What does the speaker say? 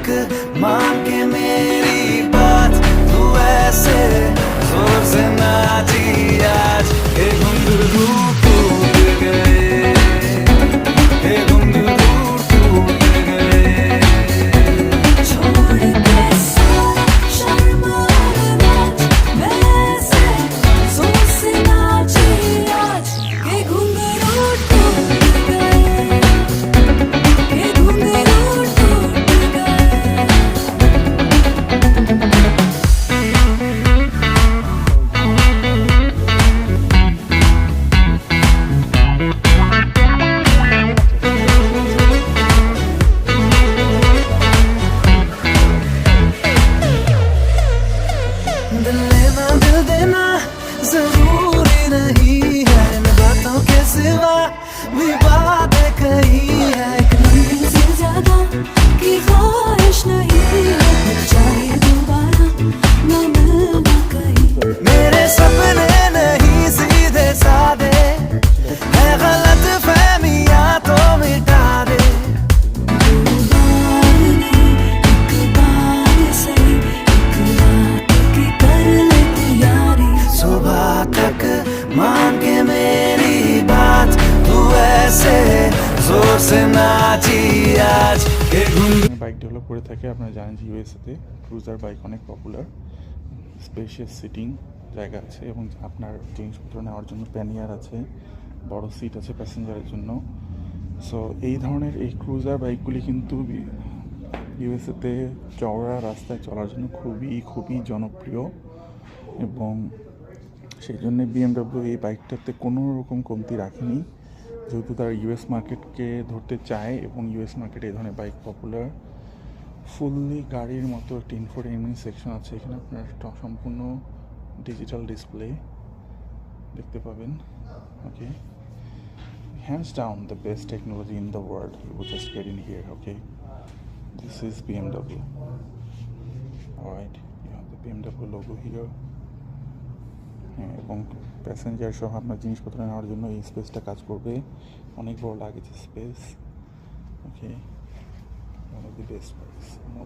मान के मेरी बात तू ऐसे जोर से नाची आज ये घुंघरू टूट गए ये घुंघरू टूट गए छोड़ के सारा शर्म और लाज वैसे जोर से नाची आज ये घुंघरू टूट गए ये घुंघरू टूट गए दिल लेना दिल देना जरूरी नहीं है इन बातों के सिवा भी बातें कही है एक से ज्यादा की ख्वाहिश नहीं है चाहिए दोबारा ना मिलना कहीं मेरे सपने नहीं सीधे सादे है गलत फहमियां तो मिटा दे दो बार नहीं एक बार सही एक रात की कर ले तैयारी सुबह तक मान के मेरी बात तू ऐसे जोर से नाची आज ये घुंघरू বাইক ডেভেলপ করে থাকে আপনারা জানেন যে ইউএসএতে ক্রুজার বাইক অনেক পপুলার স্পেশিয়াস সিটিং জায়গা আছে এবং আপনার জিনিসপত্র নেওয়ার জন্য প্যানিয়ার আছে বড় সিট আছে প্যাসেঞ্জারের জন্য সো এই ধরনের এই ক্রুজার বাইকগুলি কিন্তু ইউএসএতে চওড়া রাস্তায় চলার জন্য খুবই জনপ্রিয় এবং সেই জন্যে বিএমডব্লিউ এই বাইকটাতে কোনো রকম কমতি রাখেনি যেহেতু তারা ইউএস মার্কেটকে ধরতে চায় এবং ইউএস মার্কেটে এই ধরনের বাইক পপুলার ফুললি গাড়ির মতো একটা ইনফোটেইনমেন্ট সেকশন আছে এখানে আপনার সম্পূর্ণ ডিজিটাল ডিসপ্লে দেখতে পাবেন ওকে hands down the best technology in the world you will just get in here okay this is BMW alright you have the BMW logo here হ্যাঁ এবং প্যাসেঞ্জার সহ আপনার জিনিসপত্র নেওয়ার জন্য এই স্পেসটা কাজ করবে অনেক বড় লাগেছে space okay one of the best parts no